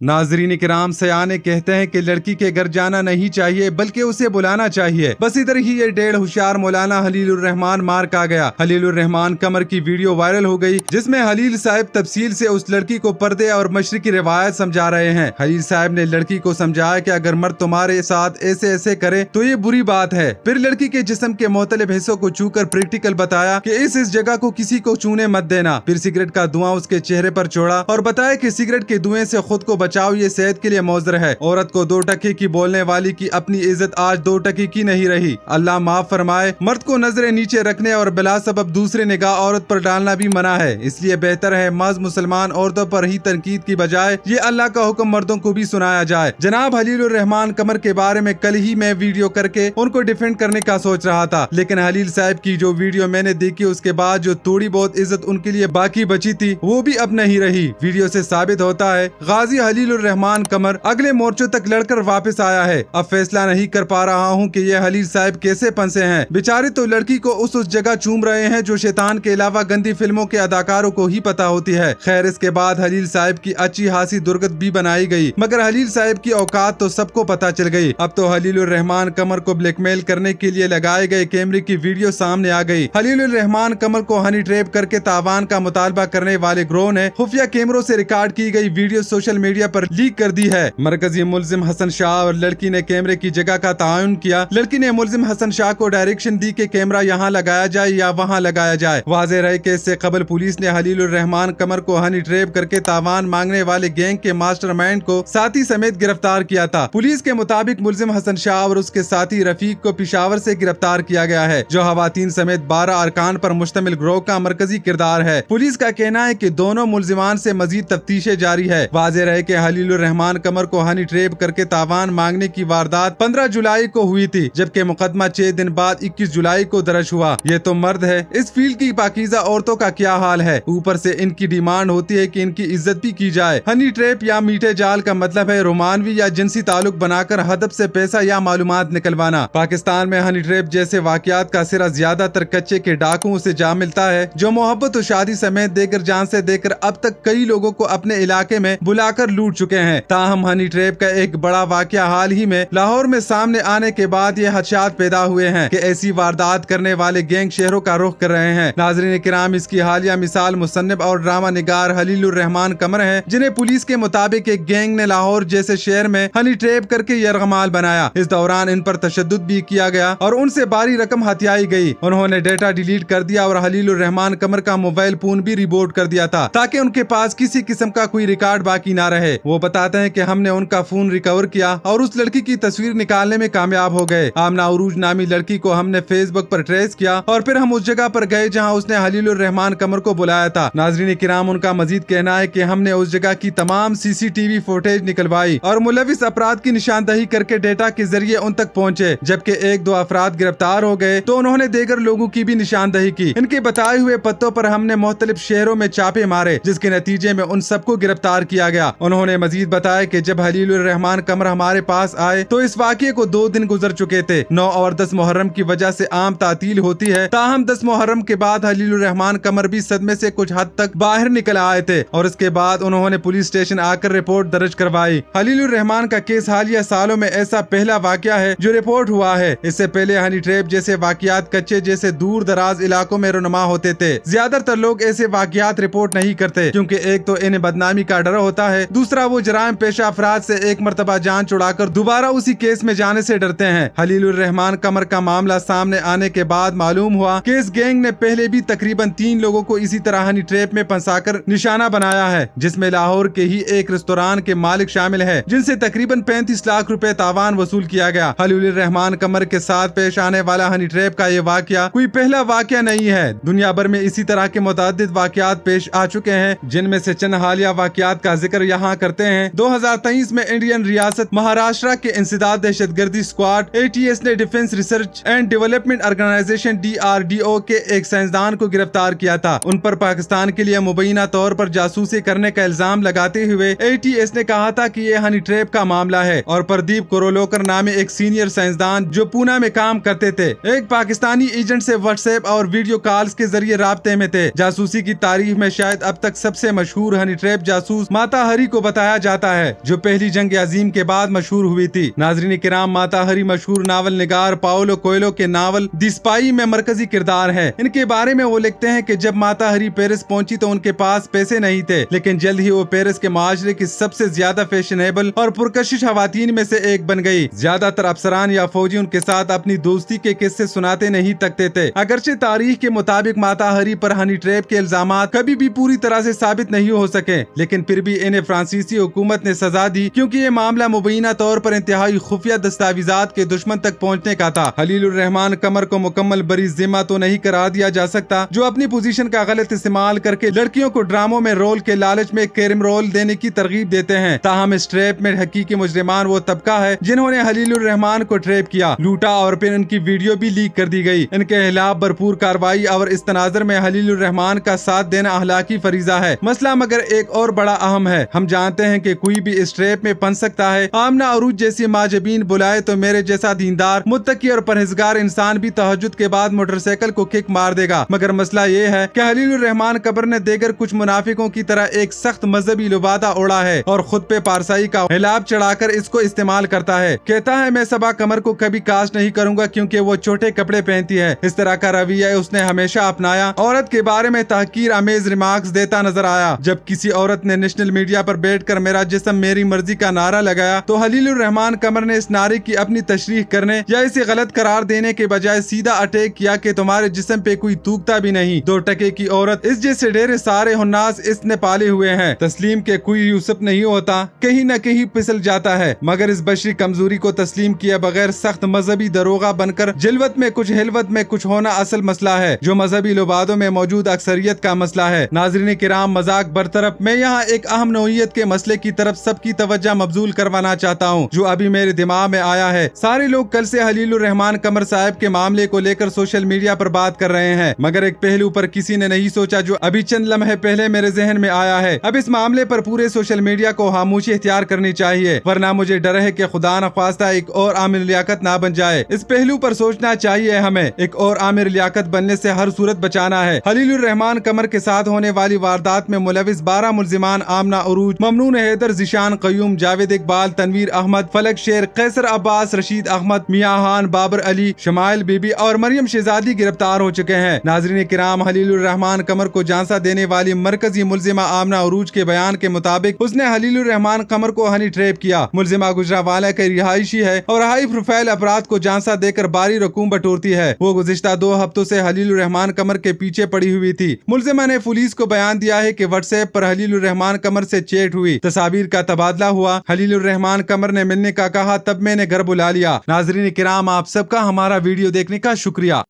नाजरीन किराम सयाने कहते हैं कि लड़की के घर जाना नहीं चाहिए बल्कि उसे बुलाना चाहिए। बस इधर ही ये डेढ़ होशियार मौलाना हलीलुर रहमान मार खा गया। हलीलुर रहमान कमर की वीडियो वायरल हो गई, जिसमें हलील साहब तफसील से उस लड़की को पर्दे और मशरिकी रिवायत समझा रहे हैं। हलील साहब ने लड़की को समझाया कि अगर मर्द तुम्हारे साथ ऐसे ऐसे करे तो ये बुरी बात है। फिर लड़की के जिस्म के मुख्तलिफ हिस्सों को छूकर प्रैक्टिकल बताया कि इस जगह को किसी को छूने मत देना। फिर सिगरेट का धुआं उसके चेहरे पर छोड़ा और बताया कि सिगरेट के धुएं से खुद को बचाओ, ये सेहत के लिए मौजर है। औरत को 2 टके की बोलने वाली की अपनी इज्जत आज 2 टके की नहीं रही। अल्लाह माफ फरमाए। मर्द को नजरें नीचे रखने और बिला सबब दूसरे निगाह औरत पर डालना भी मना है। इसलिए बेहतर है महज मुसलमान औरतों पर ही तनकीद की बजाय ये अल्लाह का हुक्म मर्दों को भी सुनाया जाए। जनाब हलीलुर रहमान कमर के बारे में कल ही मैं वीडियो करके उनको डिफेंड करने का सोच रहा था, लेकिन हलील साहब की जो वीडियो मैंने देखी उसके बाद जो थोड़ी बहुत इज्जत उनके लिए बाकी बची थी वो भी अब नहीं रही। वीडियो से साबित होता है गाजी हलीलुर रहमान कमर अगले मोर्चों तक लड़कर वापस आया है। अब फैसला नहीं कर पा रहा हूँ कि ये हलील साहब कैसे फंसे हैं। बेचारे तो लड़की को उस जगह चूम रहे हैं जो शैतान के अलावा गंदी फिल्मों के अदाकारों को ही पता होती है। खैर इसके बाद हलील साहब की अच्छी खासी दुर्गत भी बनाई गई, मगर हलील साहब की औकात तो सबको पता चल गई। अब तो हलीलुर रहमान कमर को ब्लैकमेल करने के लिए लगाए गए कैमरे की वीडियो सामने आ गई। हलीलुर रहमान कमर को हनी ट्रैप करके तावान का मुतालबा करने वाले ग्रोह ने खुफिया कैमरों से रिकॉर्ड की गई वीडियो सोशल मीडिया पर लीक कर दी है। मरकजी मुल्जिम हसन शाह और लड़की ने कैमरे की जगह का तायुन किया। लड़की ने मुल्जिम हसन शाह को डायरेक्शन दी कि कैमरा यहाँ लगाया जाए या वहाँ लगाया जाए। वाज़ेह रहे कि इससे कबल पुलिस ने हलीलुर रहमान कमर को हनी ट्रैप करके तावान मांगने वाले गैंग के मास्टरमाइंड को साथी समेत गिरफ्तार किया था। पुलिस के मुताबिक मुल्जिम हसन शाह और उसके साथी रफीक को पिशावर से गिरफ्तार किया गया है, जो खवातीन समेत 12 अरकान पर मुश्तमिल ग्रोह का मरकजी किरदार है। पुलिस का कहना है कि दोनों मुल्जिमान से मजीद तफ्तीशें जारी है। वाज़ेह रहे कि हलीलुर रहमान कमर को हनी ट्रैप करके तावान मांगने की वारदात 15 जुलाई को हुई थी, जबकि मुकदमा 6 दिन बाद 21 जुलाई को दर्ज हुआ। ये तो मर्द है, इस फील्ड की पाकीज़ा औरतों का क्या हाल है। ऊपर से इनकी डिमांड होती है कि इनकी इज्जत भी की जाए। हनी ट्रैप या मीठे जाल का मतलब है रोमानवी या जिनसी ताल्लुक बनाकर हदफ से पैसा या मालूमात निकलवाना। पाकिस्तान में हनी ट्रैप जैसे वाकयात का सिरा ज्यादातर कच्चे के डाकुओं से जा मिलता है, जो मोहब्बत और शादी समेत देकर जान से देकर अब तक कई लोगों को अपने इलाके में बुलाकर लूट चुके हैं। ताहम हनी ट्रैप का एक बड़ा वाकया हाल ही में लाहौर में सामने आने के बाद ये खदशात पैदा हुए हैं कि ऐसी वारदात करने वाले गैंग शहरों का रुख कर रहे हैं। नाज़रीन किराम, इसकी हालिया मिसाल मुसन्निफ और ड्रामा निगार हलीलुर रहमान कमर है, जिन्हें पुलिस के मुताबिक एक गैंग ने लाहौर जैसे शहर में हनी ट्रैप करके यरगमाल बनाया। इस दौरान इन पर तशद्दुद भी किया गया और उनसे भारी रकम हथियाई गई। उन्होंने डेटा डिलीट कर दिया और हलीलुर रहमान कमर का मोबाइल फोन भी रिपोर्ट कर दिया था, ताकि उनके पास किसी किस्म का कोई रिकॉर्ड बाकी ना रहे। वो बताते हैं कि हमने उनका फोन रिकवर किया और उस लड़की की तस्वीर निकालने में कामयाब हो गए। आमना उरूज नामी लड़की को हमने फेसबुक पर ट्रेस किया और फिर हम उस जगह पर गए जहां उसने हलीलुर रहमान कमर को बुलाया था। नाजरीन किराम, उनका मजीद कहना है कि हमने उस जगह की तमाम CCTV फुटेज निकलवाई और मुलविस अपराध की निशानदही करके डेटा के जरिए उन तक पहुँचे। जबकि 1-2 अफराद गिरफ्तार हो गए तो उन्होंने देगर लोगों की भी निशानदही की। इनके बताए हुए पत्तों पर हमने मुख्तलिफ शहरों में छापे मारे, जिसके नतीजे में उन सबको गिरफ्तार किया गया। उन्होंने मजीद बताया कि जब हलीलुर रहमान कमर हमारे पास आए तो इस वाक़ये को 2 दिन गुजर चुके थे। 9 और 10 मुहर्रम की वजह से आम तातील होती है, ताहम 10 मुहर्रम के बाद हलीलुर रहमान कमर भी सदमे से कुछ हद तक बाहर निकल आए थे और इसके बाद उन्होंने पुलिस स्टेशन आकर रिपोर्ट दर्ज करवाई। हलीलुर रहमान का केस हालिया सालों में ऐसा पहला वाक़या है जो रिपोर्ट हुआ है। इससे पहले हनी ट्रैप जैसे वाक़यात कच्चे जैसे दूर दराज इलाकों में रुनमा होते थे। ज्यादातर लोग ऐसे वाक़यात रिपोर्ट नहीं करते, क्योंकि एक तो इन्हें बदनामी का डर होता है, दूसरा वो जराइम पेशा अफराद से एक मरतबा जान छुड़ाकर दोबारा उसी केस में जाने से डरते हैं। हलीलुर रहमान कमर का मामला सामने आने के बाद मालूम हुआ कि इस गैंग ने पहले भी तकरीबन 3 लोगों को इसी तरह हनी ट्रैप में फंसाकर निशाना बनाया है, जिसमें लाहौर के ही एक रेस्तोरां के मालिक शामिल है, जिनसे तकरीबन 35 लाख रुपए तावान वसूल किया गया। हलीलुर रहमान कमर के साथ पेश आने वाला हनी ट्रैप का ये वाकया कोई पहला वाकया नहीं है। दुनिया भर में इसी तरह के मुतअद्दिद वाकयात पेश आ चुके हैं, जिनमें से चंद हालिया वाकयात का जिक्र यहाँ करते हैं। 2023 में इंडियन रियासत महाराष्ट्र के इंसदाद दहशतगर्दी स्क्वाड ATS ने defence research and development organisation DRDO के एक साइंसदान को गिरफ्तार किया था। उन पर पाकिस्तान के लिए मुबैना तौर पर जासूसी करने का इल्जाम लगाते हुए ATS ने कहा था कि ये हनी ट्रैप का मामला है और प्रदीप कोरोलोकर नामे एक सीनियर साइंसदान जो पूना में काम करते थे, एक पाकिस्तानी एजेंट से व्हाट्सएप और वीडियो कॉल्स के जरिए राब्ते में थे। जासूसी की तारीख में शायद अब तक सबसे मशहूर हनी ट्रैप जासूस माता हरी को بتایا جاتا ہے جو پہلی جنگ عظیم کے بعد مشہور ہوئی تھی۔ ناظرین کرام، ماتا ہری مشہور ناول نگار پاولو کوئلو کے ناول دی اسپائی میں مرکزی کردار ہے۔ ان کے بارے میں وہ لکھتے ہیں کہ جب ماتا ہری پیرس پہنچی تو ان کے پاس پیسے نہیں تھے، لیکن جلد ہی وہ پیرس کے معاشرے کی سب سے زیادہ فیشنیبل اور پرکشش خواتین میں سے ایک بن گئی۔ زیادہ تر افسران یا فوجی ان کے ساتھ اپنی دوستی کے قصے سناتے نہیں تکتے تھے۔ اگرچہ تاریخ کے مطابق ماتا ہری پر ہنی ٹریپ کے الزامات کبھی بھی پوری طرح سے ثابت نہیں ہو سکے، لیکن پھر بھی انہیں فرانسیسی حکومت نے سزا دی کیونکہ یہ معاملہ مبینہ طور پر انتہائی خفیہ دستاویزات کے دشمن تک پہنچنے کا تھا۔ خلیل الرحمان قمر کو مکمل بری ذمہ تو نہیں قرار دیا جا سکتا جو اپنی پوزیشن کا غلط استعمال کر کے لڑکیوں کو ڈراموں میں رول کے لالچ میں کیرم رول دینے کی ترغیب دیتے ہیں۔ تاہم اس ٹریپ میں حقیقی مجرمان وہ طبقہ ہے جنہوں نے خلیل الرحمان کو ٹریپ کیا، لوٹا اور پھر ان کی ویڈیو بھی لیک کر دی گئی۔ ان کے خلاف بھرپور کارروائی اور اس تناظر میں خلیل الرحمان کا ساتھ دینا اخلاقی فریضہ ہے۔ مسئلہ مگر ایک اور بڑا اہم ہے۔ ہم جانتے ہیں کہ کوئی بھی اس ٹریپ میں پھنس سکتا ہے۔ آمنہ عروج جیسی ماجبین بلائے تو میرے جیسا دیندار، متقی اور پرہیزگار انسان بھی تہجد کے بعد موٹر سائیکل کو کک مار دے گا، مگر مسئلہ یہ ہے کہ خلیل الرحمان قبر نے دیگر کچھ منافقوں کی طرح ایک سخت مذہبی لبادہ اوڑا ہے اور خود پہ پارسائی کا حلاب چڑھا کر اس کو استعمال کرتا ہے۔ کہتا ہے میں صبا قمر کو کبھی کاسٹ نہیں کروں گا کیونکہ وہ چھوٹے کپڑے پہنتی ہے۔ اس طرح کا رویہ اس نے ہمیشہ اپنایا۔ عورت کے بارے میں تحقیر آمیز ریمارکس دیتا نظر آیا۔ جب کسی عورت نے نیشنل میڈیا پر بیٹھ کر میرا جسم میری مرضی کا نعرہ لگایا تو خلیل الرحمان قمر نے اس نعرے کی اپنی تشریح کرنے یا اسے غلط قرار دینے کے بجائے سیدھا اٹیک کیا کہ تمہارے جسم پہ کوئی تھوکتا بھی نہیں، 2 ٹکے کی عورت، اس جیسے ڈھیر سارے ہناس اس نے پالے ہوئے ہیں۔ تسلیم کے کوئی یوسف نہیں ہوتا، کہیں نہ کہیں پھسل جاتا ہے، مگر اس بشری کمزوری کو تسلیم کیے بغیر سخت مذہبی دروغہ بن کر جلوت میں کچھ حلوت میں کچھ ہونا اصل مسئلہ ہے جو مذہبی لبادوں میں موجود اکثریت کا مسئلہ ہے۔ ناظرین کرام، مذاق برطرف، میں یہاں ایک اہم نوعیت کے مسئلے کی طرف سب کی توجہ مبذول کروانا چاہتا ہوں جو ابھی میرے دماغ میں آیا ہے۔ سارے لوگ کل سے خلیل الرحمان قمر صاحب کے معاملے کو لے کر سوشل میڈیا پر بات کر رہے ہیں، مگر ایک پہلو پر کسی نے نہیں سوچا جو ابھی چند لمحے پہلے میرے ذہن میں آیا ہے۔ اب اس معاملے پر پورے سوشل میڈیا کو خاموشی اختیار کرنی چاہیے، ورنہ مجھے ڈر ہے کہ خدا نخواستہ ایک اور عامر لیاقت نہ بن جائے۔ اس پہلو پر سوچنا چاہیے ہمیں، ایک اور عامر لیاقت بننے سے ہر صورت بچانا ہے۔ خلیل الرحمان قمر کے ساتھ ہونے والی واردات میں ملوث 12 ملزمان آمنہ عروج، ممنون حیدر، ذیشان قیوم، جاوید اقبال، تنویر احمد، فلک شیر، قیصر عباس، رشید احمد، میاں خان، بابر علی، شمائل بی بی اور مریم شہزادی گرفتار ہو چکے ہیں۔ ناظرین کرام، خلیل الرحمان قمر کو جھانسا دینے والی مرکزی ملزمہ آمنہ عروج کے بیان کے مطابق اس نے خلیل الرحمان قمر کو ہنی ٹریپ کیا۔ ملزمہ گجرانوالہ کی رہائشی ہے اور ہائی پروفائل افراد کو جھانسا دے کر باری رقوم بٹورتی ہے۔ وہ گزشتہ 2 ہفتوں سے خلیل الرحمان قمر کے پیچھے پڑی ہوئی تھی۔ ملزمہ نے پولیس کو بیان دیا ہے کہ واٹس ایپ پر خلیل الرحمان قمر سے چیٹ ہوئی، تصاویر کا تبادلہ ہوا، خلیل الرحمان قمر نے ملنے کا کہا، تب میں نے گھر بلا لیا۔ ناظرین کرام، آپ سب کا ہمارا ویڈیو دیکھنے کا شکریہ۔